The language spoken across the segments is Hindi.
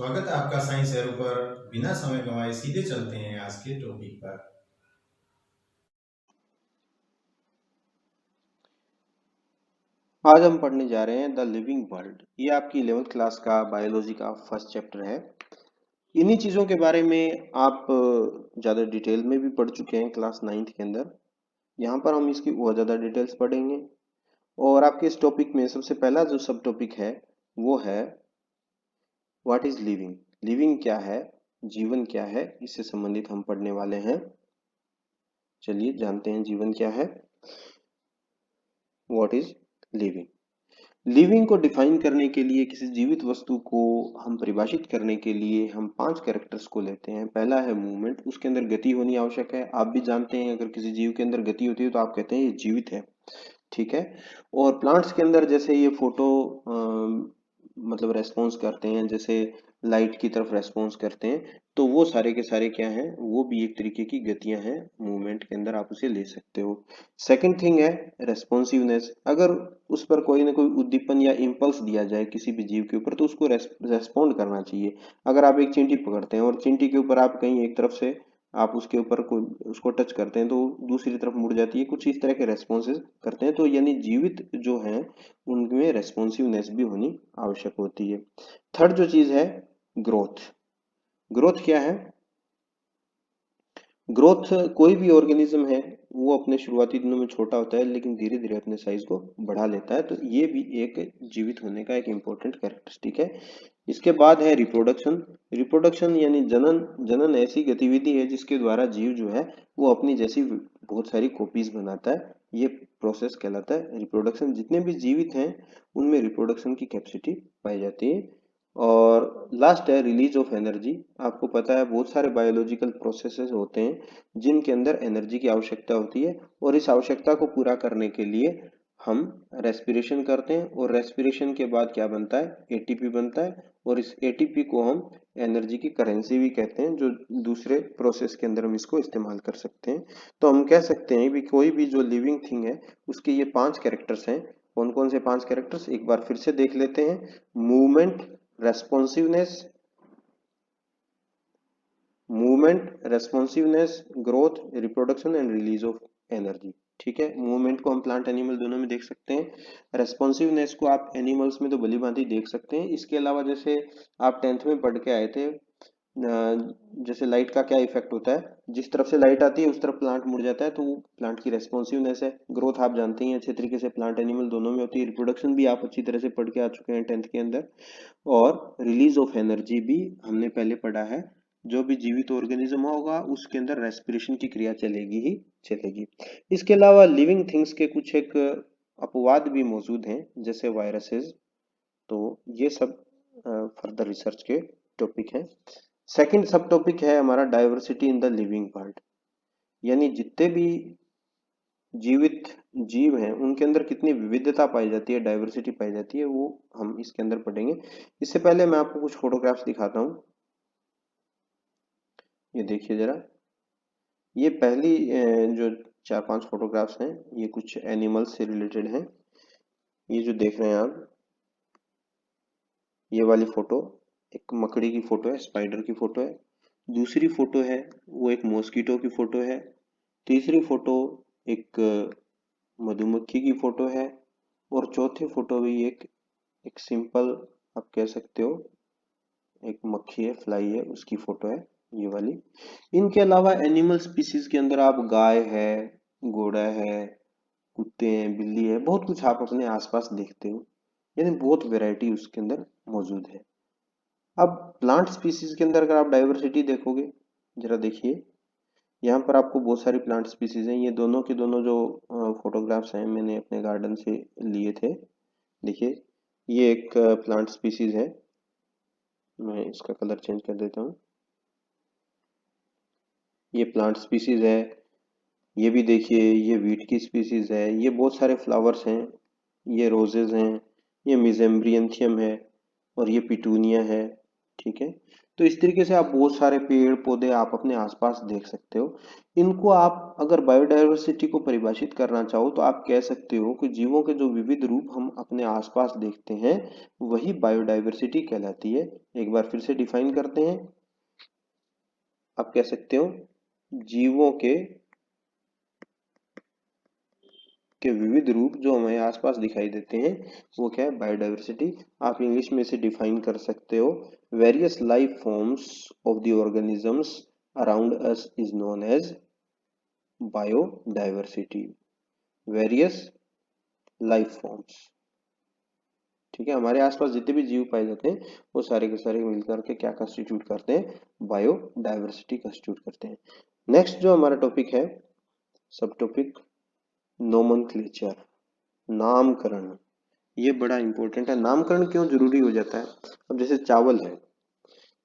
स्वागत है आपका साइंस एरो पर। बिना समय गंवाए सीधे चलते हैं आज के टॉपिक पर। आज हम पढ़ने जा रहे हैं द लिविंग वर्ल्ड। ये आपकी 11th क्लास का बायोलॉजी का फर्स्ट चैप्टर है। इन्हीं चीज़ों के बारे में आप ज़्यादा डिटेल में भी पढ़ चुके हैं क्लास 9th के अंदर। यहाँ पर हम इसकी और ज़्यादा डिटेल्स पढ़ेंगे। और आपके इस टॉपिक में सबसे पहला जो सब टॉपिक है वो है व्हाट इज लिविंग। लिविंग क्या है, जीवन क्या है, इससे संबंधित हम पढ़ने वाले हैं। चलिए जानते हैं जीवन क्या है। What is living. लिविंग को डिफाइन करने के लिए, किसी जीवित वस्तु को हम परिभाषित करने के लिए हम 5 कैरेक्टर्स को लेते हैं। पहला है मूवमेंट, उसके अंदर गति होनी आवश्यक है। आप भी जानते हैं अगर किसी जीव के अंदर गति होती है तो आप कहते हैं ये जीवित है, ठीक है। और प्लांट्स के अंदर जैसे ये फोटो मतलब रेस्पॉन्स करते हैं, जैसे लाइट की तरफ रेस्पॉन्स करते हैं, तो वो सारे के सारे क्या हैं, वो भी एक तरीके की गतियां हैं। मूवमेंट के अंदर आप उसे ले सकते हो। सेकंड थिंग है रेस्पॉन्सिवनेस। अगर उस पर कोई ना कोई उद्दीपन या इम्पल्स दिया जाए किसी भी जीव के ऊपर तो उसको रेस्पॉन्ड करना चाहिए। अगर आप एक चींटी पकड़ते हैं और चींटी के ऊपर आप कहीं एक तरफ से आप उसके ऊपर कोई उसको टच करते हैं तो दूसरी तरफ मुड़ जाती है, कुछ इस तरह के रेस्पॉन्सेज करते हैं। तो यानी जीवित जो हैं उनमें रेस्पॉन्सिवनेस भी होनी आवश्यक होती है। थर्ड जो चीज है ग्रोथ। ग्रोथ क्या है? ग्रोथ, कोई भी ऑर्गेनिज्म है वो अपने शुरुआती दिनों में छोटा होता है लेकिन धीरे धीरे अपने साइज को बढ़ा लेता है, तो ये भी एक जीवित होने का एक इम्पोर्टेंट कैरेक्टरिस्टिक है। इसके बाद है रिप्रोडक्शन। रिप्रोडक्शन यानी जनन। जनन ऐसी गतिविधि है जिसके द्वारा जीव जो है वो अपनी जैसी बहुत सारी कॉपीज बनाता है, ये प्रोसेस कहलाता है रिप्रोडक्शन। जितने भी जीवित हैं उनमें रिप्रोडक्शन की कैपेसिटी पाई जाती है। और लास्ट है रिलीज ऑफ एनर्जी। आपको पता है बहुत सारे बायोलॉजिकल प्रोसेसेस होते हैं जिनके अंदर एनर्जी की आवश्यकता होती है, और इस आवश्यकता को पूरा करने के लिए हम रेस्पिरेशन करते हैं, और रेस्पिरेशन के बाद क्या बनता है, एटीपी बनता है। और इस एटीपी को हम एनर्जी की करेंसी भी कहते हैं, जो दूसरे प्रोसेस के अंदर हम इसको इस्तेमाल कर सकते हैं। तो हम कह सकते हैं भी कोई भी जो लिविंग थिंग है उसके ये 5 कैरेक्टर्स हैं। कौन कौन से 5 कैरेक्टर्स एक बार फिर से देख लेते हैं। Movement, responsiveness, growth, reproduction and release of energy. ठीक है, मूवमेंट को हम प्लांट एनिमल दोनों में देख सकते हैं। रेस्पॉन्सिवनेस को आप एनिमल्स में तो भली भांति देख सकते हैं। इसके अलावा जैसे आप 10th में पढ़ के आए थे, जैसे लाइट का क्या इफेक्ट होता है, जिस तरफ से लाइट आती है उस तरफ प्लांट मुड़ जाता है, तो वो प्लांट की रेस्पॉन्सिवनेस है। ग्रोथ आप जानते हैं अच्छे तरीके से प्लांट एनिमल दोनों में होती है। रिप्रोडक्शन भी आप अच्छी तरह से पढ़ के आ चुके हैं 10th के अंदर। और रिलीज ऑफ एनर्जी भी हमने पहले पढ़ा है। जो भी जीवित ऑर्गेनिज्म होगा उसके अंदर रेस्पिरेशन की क्रिया चलेगी ही चलेगी। इसके अलावा लिविंग थिंग्स के कुछ एक अपवाद भी मौजूद हैं, जैसे वायरसेस। तो ये सब फर्दर रिसर्च के टॉपिक हैं। सेकंड सब टॉपिक है हमारा diversity in the living world. यानी जितने भी जीवित जीव हैं उनके अंदर कितनी विविधता पाई जाती है, डाइवर्सिटी पाई जाती है, वो हम इसके अंदर पढ़ेंगे। इससे पहले मैं आपको कुछ फोटोग्राफ्स दिखाता हूँ। ये देखिए जरा, ये पहली जो 4-5 फोटोग्राफ्स हैं ये कुछ एनिमल्स से रिलेटेड हैं। ये जो देख रहे हैं आप, ये वाली फोटो एक मकड़ी की फोटो है, स्पाइडर की फोटो है। दूसरी फोटो है वो एक मॉस्किटो की फोटो है। तीसरी फोटो एक मधुमक्खी की फोटो है। और चौथी फोटो भी एक सिंपल, आप कह सकते हो एक मक्खी है, फ्लाई है, उसकी फोटो है ये वाली। इनके अलावा एनिमल स्पीसीज के अंदर आप गाय है, घोड़ा है, कुत्ते हैं, बिल्ली है, बहुत कुछ आप अपने आसपास देखते हो। यानी बहुत वैरायटी उसके अंदर मौजूद है। अब प्लांट स्पीसीज के अंदर अगर आप डाइवर्सिटी देखोगे, जरा देखिए, यहाँ पर आपको बहुत सारी प्लांट स्पीसीज हैं। ये दोनों के दोनों जो फोटोग्राफ्स हैं मैंने अपने गार्डन से लिए थे। देखिए, ये एक प्लांट स्पीसीज है। मैं इसका कलर चेंज कर देता हूँ। ये प्लांट स्पीसीज है। ये भी देखिए, ये वीट की स्पीसीज है। ये बहुत सारे फ्लावर्स हैं। ये रोजेज हैं। ये मिजेम्ब्रियंथियम है। और ये पिटूनिया है। ठीक है, तो इस तरीके से आप बहुत सारे पेड़ पौधे आप अपने आसपास देख सकते हो। इनको आप अगर बायोडायवर्सिटी को परिभाषित करना चाहो तो आप कह सकते हो कि जीवों के जो विविध रूप हम अपने आसपास देखते हैं वही बायोडायवर्सिटी कहलाती है। एक बार फिर से डिफाइन करते हैं, आप कह सकते हो जीवों के विविध रूप जो हमें आसपास दिखाई देते हैं वो क्या है, बायोडायवर्सिटी। आप इंग्लिश में इसे डिफाइन कर सकते हो, various life forms of the organisms around us is known as biodiversity. Various life forms, ठीक है, हमारे आसपास जितने भी जीव पाए जाते हैं वो सारे के सारे मिलकर के क्या कंस्टिट्यूट करते हैं, बायोडायवर्सिटी कंस्टिट्यूट करते हैं। नेक्स्ट जो हमारा टॉपिक है, सब टॉपिक नोमेनक्लेचर, नामकरण। ये बड़ा इंपॉर्टेंट है। नामकरण क्यों जरूरी हो जाता है? अब जैसे चावल है,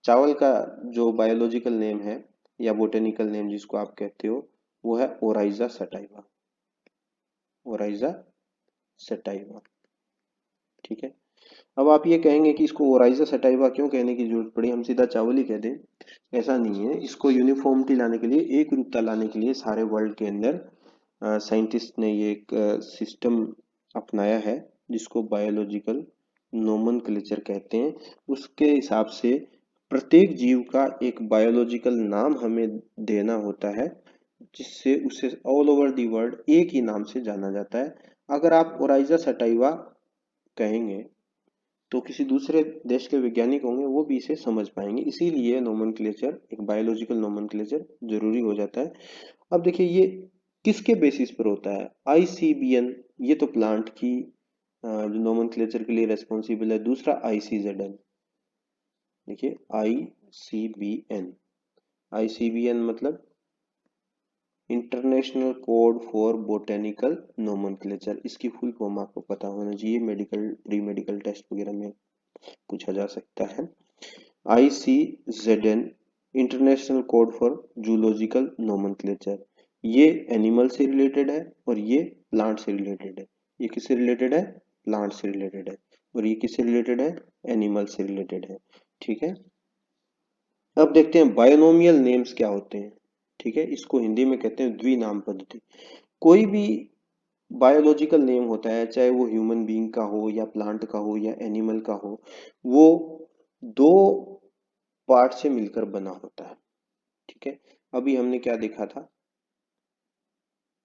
चावल का जो बायोलॉजिकल नेम है या बोटेनिकल नेम जिसको आप कहते हो वो है ओराइजा सटाइवा, ओराइजा सटाइवा, ठीक है। अब आप ये कहेंगे कि इसको ओराइजा सटाइवा क्यों कहने की जरूरत पड़ी, हम सीधा चावल ही कह दें। ऐसा नहीं है, इसको यूनिफॉर्मिटी लाने के लिए, एक रूपता लाने के लिए सारे वर्ल्ड के अंदर साइंटिस्ट ने ये एक सिस्टम अपनाया है जिसको बायोलॉजिकल नोमेनक्लेचर कहते हैं। उसके हिसाब से प्रत्येक जीव का एक बायोलॉजिकल नाम हमें देना होता है जिससे उसे ऑल ओवर दी वर्ल्ड एक ही नाम से जाना जाता है। अगर आप ओराइजा सटाइवा कहेंगे तो किसी दूसरे देश के वैज्ञानिक होंगे वो भी इसे समझ पाएंगे, इसीलिए नोमेनक्लेचर, एक बायोलॉजिकल नोमेनक्लेचर जरूरी हो जाता है। अब देखिए ये किसके बेसिस पर होता है, आईसीबीएन, ये तो प्लांट की जो नोमेनक्लेचर के लिए रेस्पॉन्सिबल है। दूसरा आईसीजेडएन, देखिए आईसीबीएन, आईसीबीएन मतलब international code for botanical nomenclature. इसकी फुल फॉर्म आपको पता होना चाहिए, मेडिकल प्री मेडिकल टेस्ट वगैरह में पूछा जा सकता है। ICZN international code for zoological nomenclature, ये एनिमल से रिलेटेड है और ये प्लांट से रिलेटेड है। ये किससे रिलेटेड है, प्लांट से रिलेटेड है, और ये किससे रिलेटेड है, एनिमल से रिलेटेड है, ठीक है। अब देखते हैं बायोनोमियल नेम्स क्या होते हैं, ठीक है। इसको हिंदी में कहते हैं द्विनाम पद्धति। कोई भी बायोलॉजिकल नेम होता है, चाहे वो ह्यूमन बीइंग का हो या प्लांट का हो या एनिमल का हो, वो दो पार्ट से मिलकर बना होता है, ठीक है। अभी हमने क्या देखा था,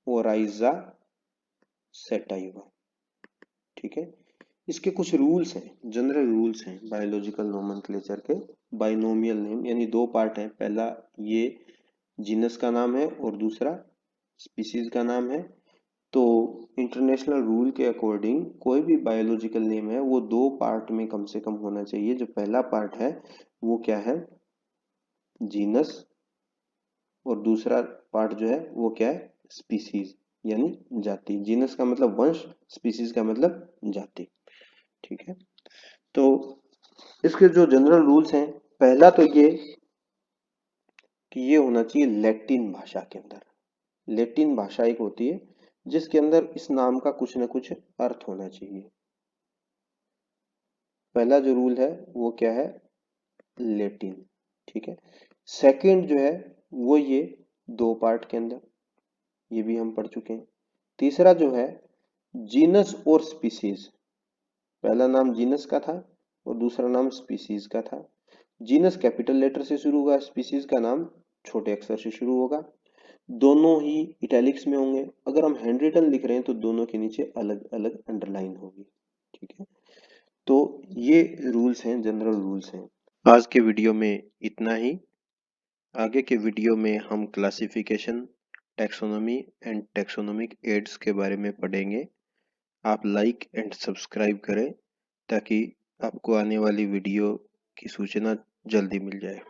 ओराइजा सेटाइवा, ठीक है। इसके कुछ रूल्स हैं, जनरल रूल्स हैं बायोलॉजिकल नोमेनक्लेचर के। बाइनोमियल नेम यानी दो पार्ट हैं, पहला ये जीनस का नाम है और दूसरा स्पीसीज का नाम है। तो इंटरनेशनल रूल के अकॉर्डिंग कोई भी बायोलॉजिकल नेम है वो दो पार्ट में कम से कम होना चाहिए। जो पहला पार्ट है वो क्या है, जीनस, और दूसरा पार्ट जो है वो क्या है, स्पीसीज यानी जाति। जीनस का मतलब वंश, स्पीसीज का मतलब जाति, ठीक है। तो इसके जो जनरल रूल्स हैं, पहला तो ये कि ये होना चाहिए लैटिन भाषा के अंदर। लैटिन भाषा एक होती है जिसके अंदर इस नाम का कुछ ना कुछ अर्थ होना चाहिए। पहला जो रूल है वो क्या है, लैटिन, ठीक है। सेकंड जो है वो ये दो पार्ट के अंदर, ये भी हम पढ़ चुके हैं। तीसरा जो है जीनस और स्पीसीज, पहला नाम जीनस का था और दूसरा नाम स्पीसीज का था। जीनस कैपिटल लेटर से शुरू होगा, स्पीसीज का नाम छोटे अक्षर से शुरू होगा। दोनों ही इटैलिक्स में होंगे। अगर हम हैंड रिटन लिख रहे हैं तो दोनों के नीचे अलग अलग अंडरलाइन होगी, ठीक है। तो ये रूल्स हैं, जनरल रूल्स हैं। आज के वीडियो में इतना ही। आगे के वीडियो में हम classification, taxonomy and taxonomic aids के बारे में पढ़ेंगे। आप लाइक एंड सब्सक्राइब करें ताकि आपको आने वाली वीडियो की सूचना जल्दी मिल जाए।